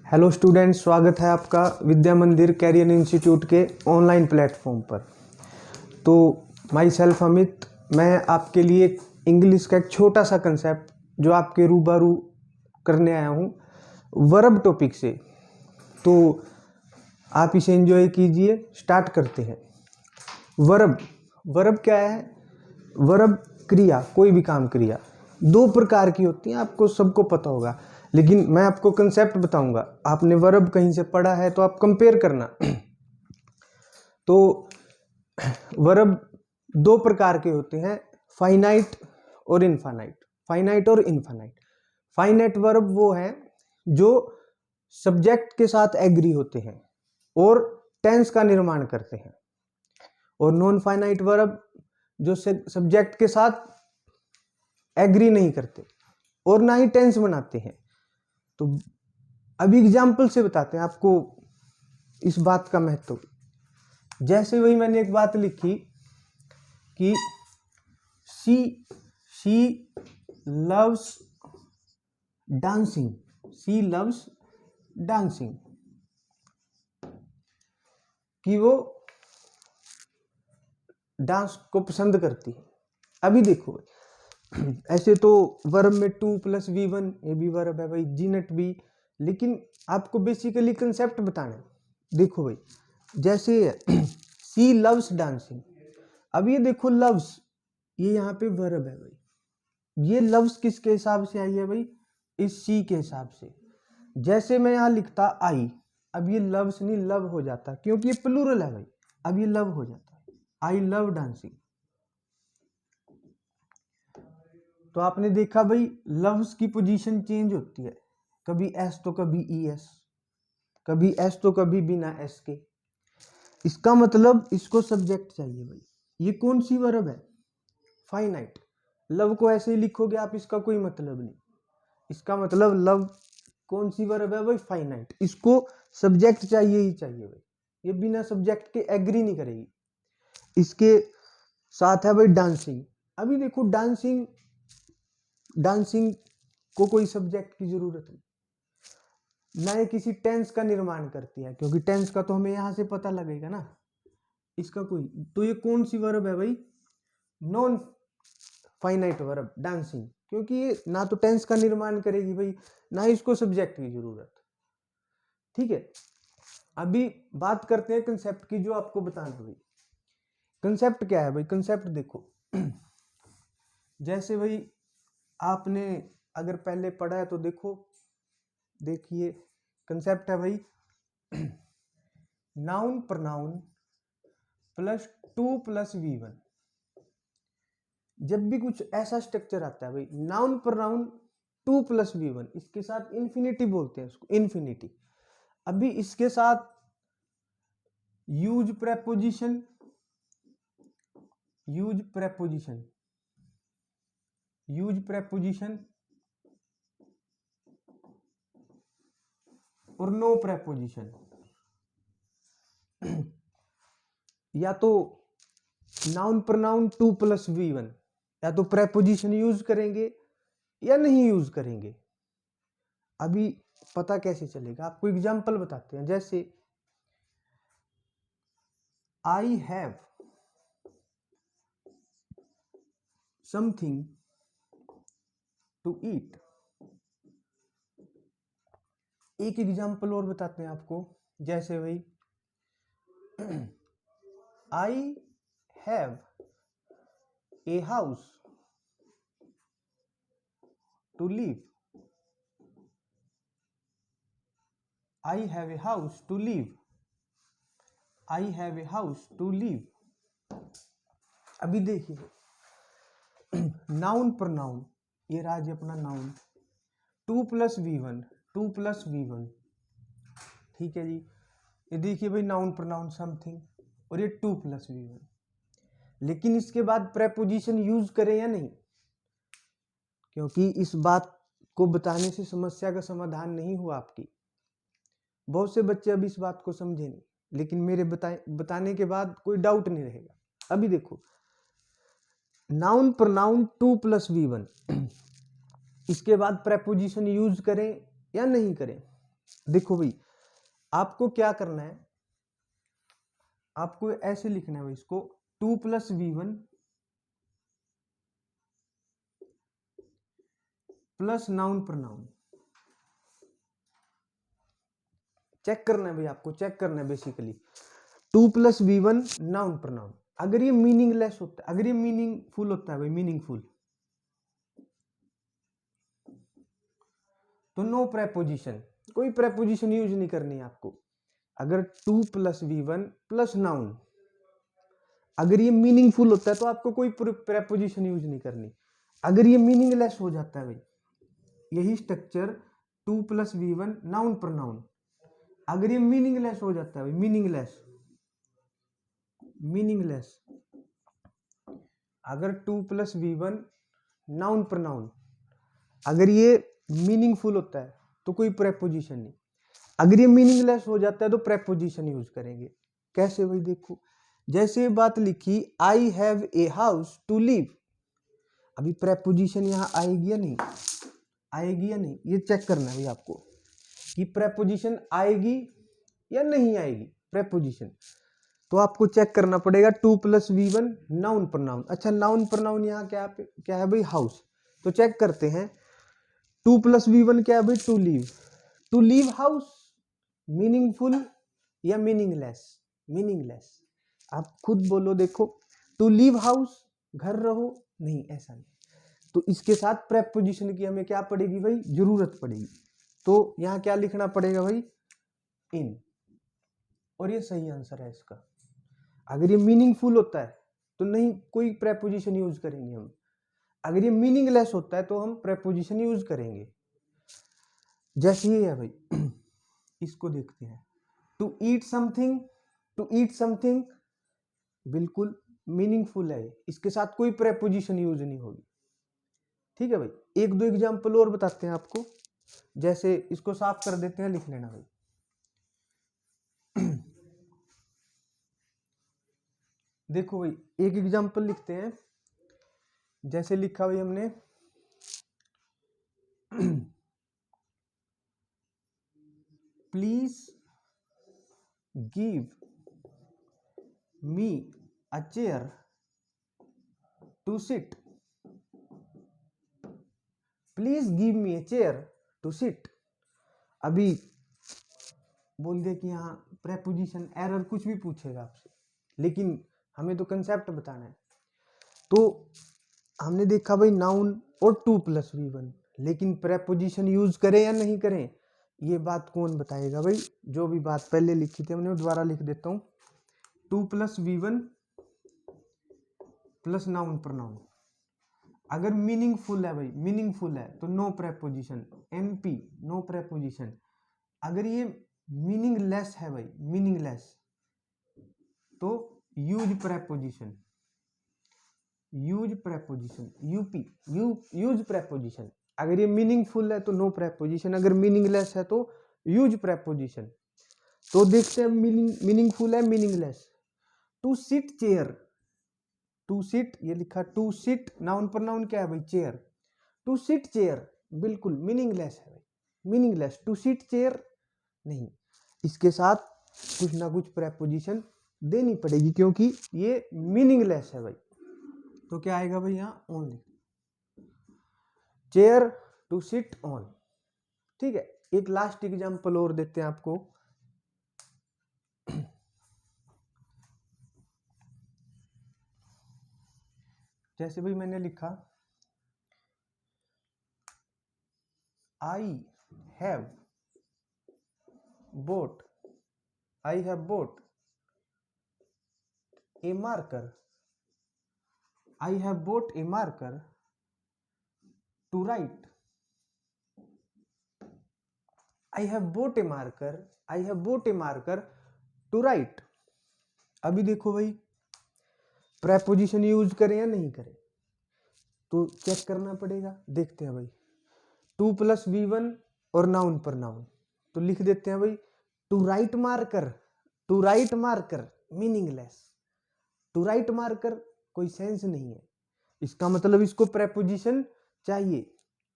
Hello students, स्वागत है आपका विद्या मंदिर कैरियर इंस्टीट्यूट के ऑनलाइन प्लेटफॉर्म पर। तो माई सेल्फ अमित, मैं आपके लिए इंग्लिश का एक छोटा सा कंसेप्ट जो आपके रूबरू करने आया हूँ वर्ब टॉपिक से। तो आप इसे एंजॉय कीजिए। स्टार्ट करते हैं। वर्ब क्या है? वर्ब क्रिया, कोई भी काम क्रिया दो प्रकार की होती हैं, आपको सबको पता होगा, लेकिन मैं आपको कंसेप्ट बताऊंगा। आपने वर्ब कहीं से पढ़ा है तो आप कंपेयर करना। तो वर्ब दो प्रकार के होते हैं, फाइनाइट और इनफाइनाइट। फाइनाइट और इनफाइनाइट। फाइनाइट वर्ब वो है जो सब्जेक्ट के साथ एग्री होते हैं और टेंस का निर्माण करते हैं, और नॉन फाइनाइट वर्ब जो सब्जेक्ट के साथ एग्री नहीं करते और ना ही टेंस बनाते हैं। तो अभी एग्जाम्पल से बताते हैं आपको इस बात का महत्व। जैसे वही मैंने एक बात लिखी कि she loves dancing. She loves dancing, कि वो डांस को पसंद करती है। अभी देखो, ऐसे तो वर्ब में 2+V1 ये भी वर्ब है भाई, जीनेट भी, लेकिन आपको बेसिकली कंसेप्ट बताना है। देखो भाई, जैसे सी लव्स डांसिंग। अब ये देखो लव्स, ये यहाँ पे वर्ब है भाई। ये लव्स किसके हिसाब से आई है भाई? इस सी के हिसाब से। जैसे मैं यहाँ लिखता आई, अब ये लव्स नहीं लव हो जाता, क्योंकि ये प्लूरल है भाई। अब ये लव हो जाता है, आई लव डांसिंग। तो आपने देखा भाई, लव्स की पोजीशन चेंज होती है, कभी एस तो कभी ई एस, कभी एस तो कभी बिना एस के। इसका मतलब इसको सब्जेक्ट चाहिए भाई। ये कौन सी वर्ब है? फाइनाइट। लव को ऐसे ही लिखोगे आप, इसका कोई मतलब नहीं। इसका मतलब लव कौन सी वर्ब है भाई? फाइनाइट। इसको सब्जेक्ट चाहिए ही चाहिए भाई। ये बिना सब्जेक्ट के एग्री नहीं करेगी। इसके साथ है भाई डांसिंग। अभी देखो, डांसिंग को कोई सब्जेक्ट की जरूरत नहीं, ना ही किसी टेंस का निर्माण करती है, क्योंकि टेंस का तो हमें यहां से पता लगेगा ना। इसका कोई, तो ये कौन सी वर्ब है भाई? नॉन फाइनाइट वर्ब डांसिंग, क्योंकि ये ना तो टेंस का निर्माण करेगी भाई, ना ही इसको सब्जेक्ट की जरूरत। ठीक है, अभी बात करते हैं कंसेप्ट की, जो आपको बताना है भाई। कंसेप्ट क्या है भाई? कंसेप्ट देखो, जैसे भाई आपने अगर पहले पढ़ा है तो देखिए कंसेप्ट है भाई, नाउन प्रनाउन +2+V1। जब भी कुछ ऐसा स्ट्रक्चर आता है भाई, नाउन प्रनाउन 2+V1, इसके साथ इन्फिनिटी बोलते हैं उसको, इन्फिनिटी। अभी इसके साथ यूज प्रेपोजिशन और नो प्रेपोजिशन। या तो नाउन प्रनाउन 2+V1, या तो प्रेपोजिशन यूज करेंगे या नहीं यूज करेंगे। अभी पता कैसे चलेगा, आपको एग्जांपल बताते हैं। जैसे I have something to eat. एक एग्जांपल और बताते हैं आपको। जैसे भाई, I have a house to live. I have a house to live. I have a house to live. अभी देखिए, नाउन प्रनाउन, ये राज्य अपना नाउन, 2+V1, 2+V1। ठीक है जी। ये देखिए भाई, नाउन प्रनाउन समथिंग, और ये 2+V1। लेकिन इसके बाद प्रेपोजिशन यूज करें या नहीं, क्योंकि इस बात को बताने से समस्या का समाधान नहीं हुआ आपकी। बहुत से बच्चे अभी इस बात को समझे नहीं, लेकिन मेरे बताने के बाद कोई डाउट नहीं रहेगा। अभी देखो, नाउन प्रनाउन 2+V1, इसके बाद प्रेपोजिशन यूज करें या नहीं करें। देखो भाई, आपको क्या करना है, आपको ऐसे लिखना है भाई इसको, 2 + v1 plus noun pronoun. Check करना है भाई, आपको चेक करना है बेसिकली 2 + v1 नाउन प्रनाउन। अगर ये मीनिंगलेस होता है, अगर ये मीनिंगफुल होता है भाई, मीनिंगफुल, तो नो प्रेपोजिशन, कोई प्रेपोजिशन यूज नहीं करनी है आपको। अगर 2 + v1 प्लस नाउन, अगर ये मीनिंगफुल होता है तो आपको कोई प्रेपोजिशन यूज नहीं करनी। अगर ये मीनिंगलेस हो जाता है भाई, यही स्ट्रक्चर 2 + v1 नाउन प्रनाउन, अगर ये मीनिंगलेस हो जाता है भाई, मीनिंगलेस, मीनिंगलेस, अगर 2 + v1 नाउन प्रनाउन, अगर ये मीनिंगफुल होता है तो कोई प्रेपोजिशन नहीं। अगर ये मीनिंगलेस हो जाता है तो प्रेपोजिशन यूज करेंगे। कैसे भाई, देखो, जैसे बात लिखी I have a house to live, अभी प्रेपोजिशन यहां आएगी या नहीं, आएगी या नहीं, ये चेक करना है भाई आपको कि प्रेपोजिशन आएगी या नहीं आएगी प्रेपोजिशन। तो आपको चेक करना पड़ेगा 2 + v1 नाउन प्रनाउन। अच्छा, नाउन प्रनाउन यहाँ क्या है भाई, हाउस। तो चेक करते हैं, 2 + v1 क्या है भाई, to live. To live house meaningful या मीनिंगलेस, मीनिंगलेस। आप खुद बोलो, देखो, टू लीव हाउस घर रहो, नहीं, ऐसा नहीं। तो इसके साथ प्रेपोजिशन की हमें क्या पड़ेगी भाई, जरूरत पड़ेगी। तो यहाँ क्या लिखना पड़ेगा भाई, इन। और ये सही आंसर है इसका। अगर ये मीनिंगफुल होता है तो नहीं, कोई प्रेपोजिशन यूज करेंगे हम। अगर ये मीनिंगलेस होता है तो हम प्रेपोजिशन यूज करेंगे। जैसे ये है भाई, इसको देखते हैं, to eat something, to eat something बिल्कुल मीनिंगफुल है, इसके साथ कोई प्रेपोजिशन यूज नहीं होगी। ठीक है भाई, एक दो एग्जाम्पल और बताते हैं आपको। जैसे इसको साफ कर देते हैं, लिख लेना भाई। देखो भाई, एक एग्जाम्पल लिखते हैं। जैसे लिखा भाई हमने, please give me a chair to sit, please give me a chair to sit. अभी बोल दे कि यहाँ प्रेपोजिशन एरर कुछ भी पूछेगा आपसे, लेकिन हमें तो कंसेप्ट बताना है। तो हमने देखा भाई नाउन और 2 + v1, लेकिन प्रेपोजिशन यूज करें या नहीं करें, ये बात कौन बताएगा भाई। जो भी बात पहले लिखी थी हमने, दोबारा लिख देता हूं, 2 + v1 प्लस नाउन प्रनाउन, अगर मीनिंगफुल है भाई, मीनिंगफुल है तो no preposition, MP, no preposition. अगर ये मीनिंगलेस है भाई, मीनिंगलेस, तो use preposition, use preposition, UP, use preposition. अगर ये मीनिंगफुल है तो नो प्रेपोजिशन, अगर मीनिंगलेस है तो यूज प्रेपोजिशन। तो देखते हैं मीनिंगफुल है, meaningless. To sit chair, to sit, ये लिखा टू सिट, नाउन प्रनाउन क्या है भाई, चेयर। टू सिट चेयर बिल्कुल मीनिंगलेस है भाई, मीनिंगलेस। टू सिट चेयर नहीं, इसके साथ कुछ ना कुछ प्रेपोजिशन देनी पड़ेगी, क्योंकि ये मीनिंगलेस है भाई। तो क्या आएगा भाई यहाँ, only, chair to sit on. ठीक है, एक लास्ट एग्जांपल और देते हैं आपको। जैसे भाई मैंने लिखा, I have bought, I have bought a marker, I have bought a marker to write, I have bought a marker, I have bought a marker to write. अभी देखो भाई, प्रेपोजिशन यूज करें या नहीं करें, तो चेक करना पड़ेगा। देखते हैं भाई, 2 + v1 और नाउन पर नाउन, तो लिख देते हैं भाई, to write marker, to write marker meaningless. To write marker कोई सेंस नहीं है, इसका मतलब इसको प्रेपोजिशन चाहिए।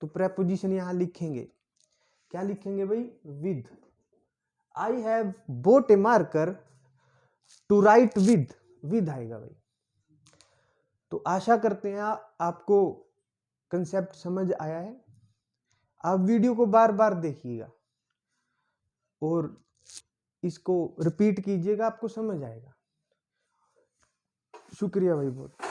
तो प्रेपोजिशन यहां लिखेंगे, क्या लिखेंगे भाई, with. I have bought a marker to write with आएगा भाई। तो आशा करते हैं आपको कंसेप्ट समझ आया है। आप वीडियो को बार बार देखिएगा और इसको रिपीट कीजिएगा, आपको समझ आएगा। शुक्रिया भाई बहुत।